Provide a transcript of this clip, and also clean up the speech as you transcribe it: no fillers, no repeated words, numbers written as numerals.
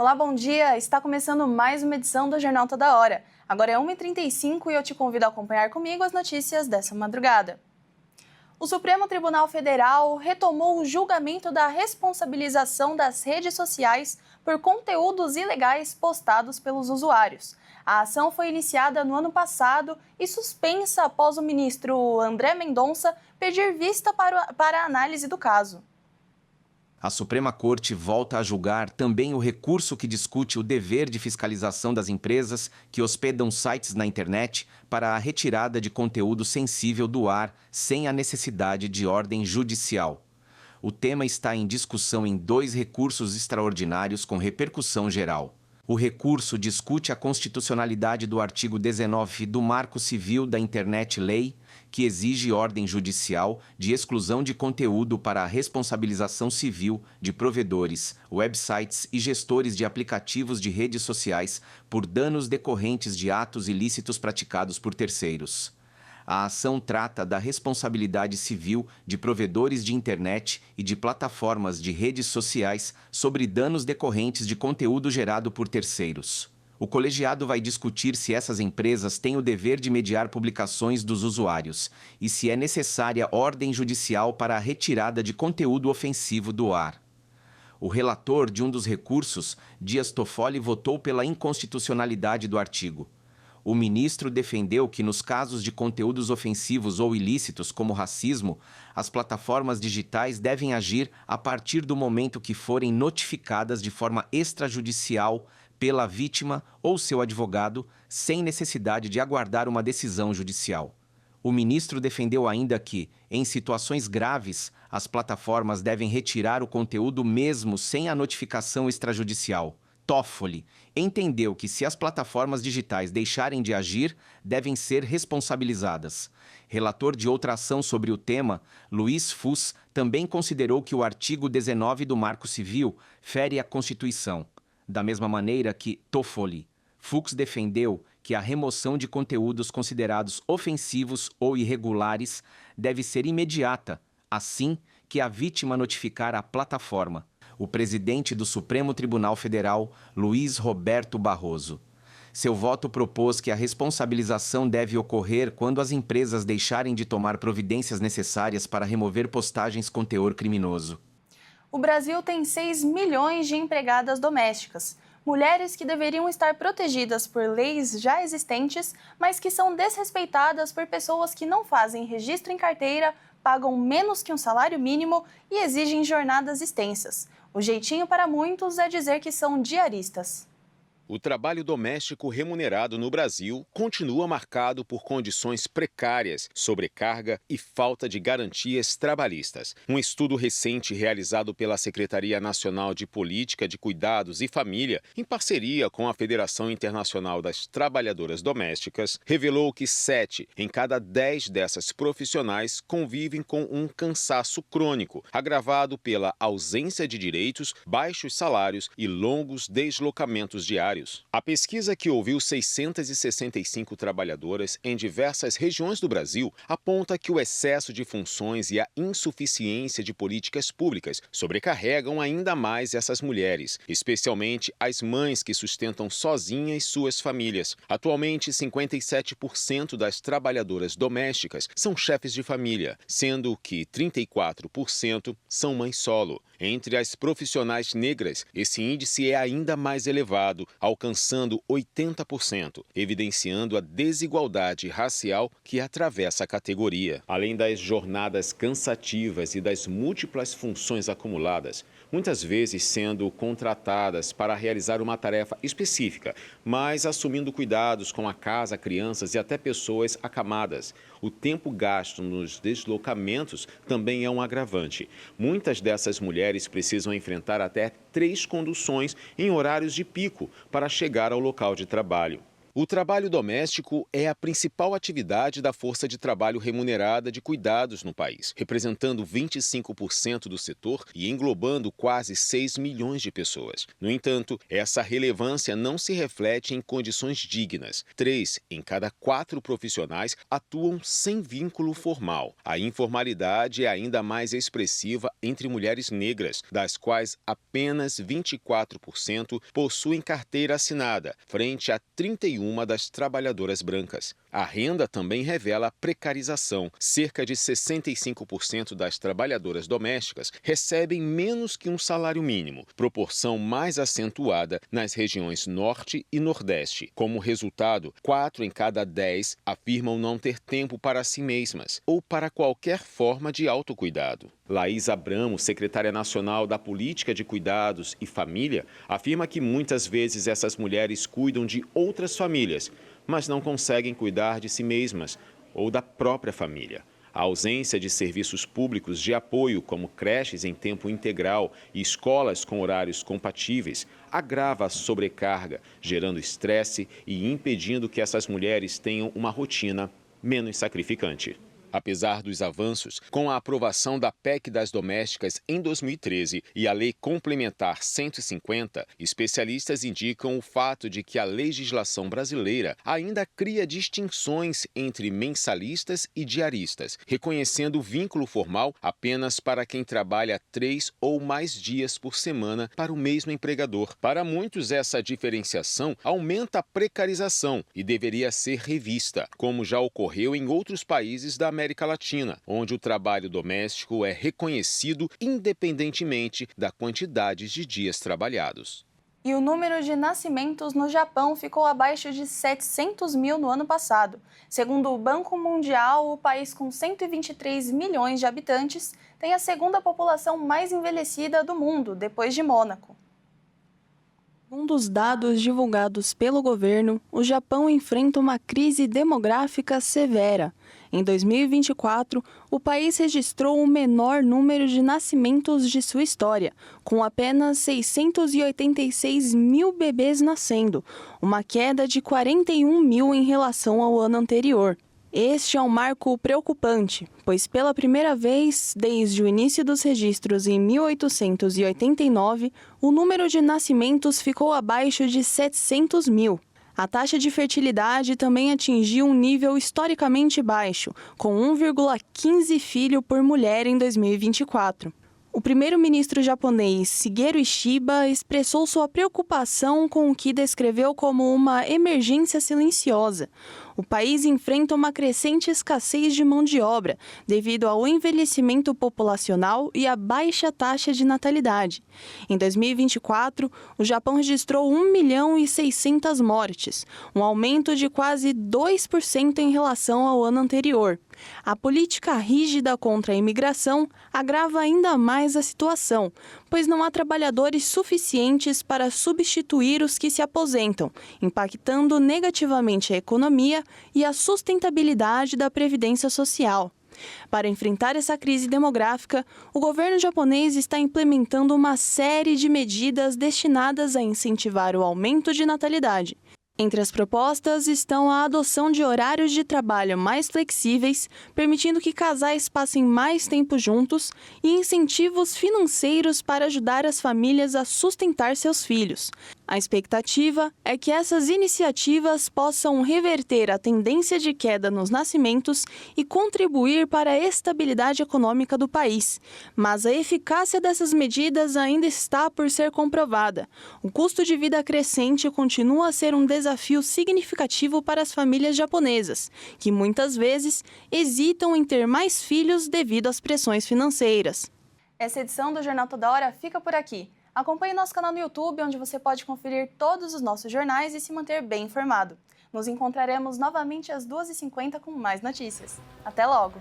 Olá, bom dia! Está começando mais uma edição do Jornal Toda Hora. Agora é 1h35 e eu te convido a acompanhar comigo as notícias dessa madrugada. O Supremo Tribunal Federal retomou o julgamento da responsabilização das redes sociais por conteúdos ilegais postados pelos usuários. A ação foi iniciada no ano passado e suspensa após o ministro André Mendonça pedir vista para a análise do caso. A Suprema Corte volta a julgar também o recurso que discute o dever de fiscalização das empresas que hospedam sites na internet para a retirada de conteúdo sensível do ar sem a necessidade de ordem judicial. O tema está em discussão em 2 recursos extraordinários com repercussão geral. O recurso discute a constitucionalidade do artigo 19 do Marco Civil da Internet Lei, que exige ordem judicial de exclusão de conteúdo para a responsabilização civil de provedores, websites e gestores de aplicativos de redes sociais por danos decorrentes de atos ilícitos praticados por terceiros. A ação trata da responsabilidade civil de provedores de internet e de plataformas de redes sociais sobre danos decorrentes de conteúdo gerado por terceiros. O colegiado vai discutir se essas empresas têm o dever de mediar publicações dos usuários e se é necessária ordem judicial para a retirada de conteúdo ofensivo do ar. O relator de um dos recursos, Dias Toffoli, votou pela inconstitucionalidade do artigo. O ministro defendeu que, nos casos de conteúdos ofensivos ou ilícitos, como racismo, as plataformas digitais devem agir a partir do momento que forem notificadas de forma extrajudicial pela vítima ou seu advogado, sem necessidade de aguardar uma decisão judicial. O ministro defendeu ainda que, em situações graves, as plataformas devem retirar o conteúdo mesmo sem a notificação extrajudicial. Toffoli entendeu que, se as plataformas digitais deixarem de agir, devem ser responsabilizadas. Relator de outra ação sobre o tema, Luiz Fux, também considerou que o artigo 19 do Marco Civil fere a Constituição. Da mesma maneira que Toffoli, Fux defendeu que a remoção de conteúdos considerados ofensivos ou irregulares deve ser imediata, assim que a vítima notificar a plataforma. O presidente do Supremo Tribunal Federal, Luiz Roberto Barroso. Seu voto propôs que a responsabilização deve ocorrer quando as empresas deixarem de tomar providências necessárias para remover postagens com teor criminoso. O Brasil tem 6 milhões de empregadas domésticas, mulheres que deveriam estar protegidas por leis já existentes, mas que são desrespeitadas por pessoas que não fazem registro em carteira, pagam menos que um salário mínimo e exigem jornadas extensas. O jeitinho para muitos é dizer que são diaristas. O trabalho doméstico remunerado no Brasil continua marcado por condições precárias, sobrecarga e falta de garantias trabalhistas. Um estudo recente realizado pela Secretaria Nacional de Política de Cuidados e Família, em parceria com a Federação Internacional das Trabalhadoras Domésticas, revelou que 7 em cada 10 dessas profissionais convivem com um cansaço crônico, agravado pela ausência de direitos, baixos salários e longos deslocamentos diários. A pesquisa, que ouviu 665 trabalhadoras em diversas regiões do Brasil, aponta que o excesso de funções e a insuficiência de políticas públicas sobrecarregam ainda mais essas mulheres, especialmente as mães que sustentam sozinhas suas famílias. Atualmente, 57% das trabalhadoras domésticas são chefes de família, sendo que 34% são mães solo. Entre as profissionais negras, esse índice é ainda mais elevado, alcançando 80%, evidenciando a desigualdade racial que atravessa a categoria. Além das jornadas cansativas e das múltiplas funções acumuladas, muitas vezes sendo contratadas para realizar uma tarefa específica, mas assumindo cuidados com a casa, crianças e até pessoas acamadas. O tempo gasto nos deslocamentos também é um agravante. Muitas dessas mulheres precisam enfrentar até 3 conduções em horários de pico para chegar ao local de trabalho. O trabalho doméstico é a principal atividade da força de trabalho remunerada de cuidados no país, representando 25% do setor e englobando quase 6 milhões de pessoas. No entanto, essa relevância não se reflete em condições dignas. 3 em cada 4 profissionais atuam sem vínculo formal. A informalidade é ainda mais expressiva entre mulheres negras, das quais apenas 24% possuem carteira assinada, frente a 31% das trabalhadoras brancas. A renda também revela precarização. Cerca de 65% das trabalhadoras domésticas recebem menos que um salário mínimo, proporção mais acentuada nas regiões Norte e Nordeste. Como resultado, 4 em cada 10 afirmam não ter tempo para si mesmas ou para qualquer forma de autocuidado. Laís Abramo, secretária nacional da Política de Cuidados e Família, afirma que muitas vezes essas mulheres cuidam de outras famílias, mas não conseguem cuidar de si mesmas ou da própria família. A ausência de serviços públicos de apoio, como creches em tempo integral e escolas com horários compatíveis, agrava a sobrecarga, gerando estresse e impedindo que essas mulheres tenham uma rotina menos sacrificante. Apesar dos avanços, com a aprovação da PEC das domésticas em 2013 e a Lei Complementar 150, especialistas indicam o fato de que a legislação brasileira ainda cria distinções entre mensalistas e diaristas, reconhecendo o vínculo formal apenas para quem trabalha 3 ou mais dias por semana para o mesmo empregador. Para muitos, essa diferenciação aumenta a precarização e deveria ser revista, como já ocorreu em outros países da América Latina, onde o trabalho doméstico é reconhecido independentemente da quantidade de dias trabalhados. E o número de nascimentos no Japão ficou abaixo de 700 mil no ano passado. Segundo o Banco Mundial, o país com 123 milhões de habitantes tem a segunda população mais envelhecida do mundo, depois de Mônaco. Segundo os dados divulgados pelo governo, o Japão enfrenta uma crise demográfica severa. Em 2024, o país registrou o menor número de nascimentos de sua história, com apenas 686 mil bebês nascendo, uma queda de 41 mil em relação ao ano anterior. Este é um marco preocupante, pois pela primeira vez desde o início dos registros em 1889, o número de nascimentos ficou abaixo de 700 mil. A taxa de fertilidade também atingiu um nível historicamente baixo, com 1,15 filho por mulher em 2024. O primeiro-ministro japonês Shigeru Ishiba expressou sua preocupação com o que descreveu como uma emergência silenciosa. O país enfrenta uma crescente escassez de mão de obra devido ao envelhecimento populacional e à baixa taxa de natalidade. Em 2024, o Japão registrou 1.600.000 mortes, um aumento de quase 2% em relação ao ano anterior. A política rígida contra a imigração agrava ainda mais a situação, pois não há trabalhadores suficientes para substituir os que se aposentam, impactando negativamente a economia e a sustentabilidade da previdência social. Para enfrentar essa crise demográfica, o governo japonês está implementando uma série de medidas destinadas a incentivar o aumento de natalidade. Entre as propostas estão a adoção de horários de trabalho mais flexíveis, permitindo que casais passem mais tempo juntos, e incentivos financeiros para ajudar as famílias a sustentar seus filhos. A expectativa é que essas iniciativas possam reverter a tendência de queda nos nascimentos e contribuir para a estabilidade econômica do país. Mas a eficácia dessas medidas ainda está por ser comprovada. O custo de vida crescente continua a ser um desafio significativo para as famílias japonesas, que muitas vezes hesitam em ter mais filhos devido às pressões financeiras. Essa edição do Jornal Toda Hora fica por aqui. Acompanhe nosso canal no YouTube, onde você pode conferir todos os nossos jornais e se manter bem informado. Nos encontraremos novamente às 2h50 com mais notícias. Até logo!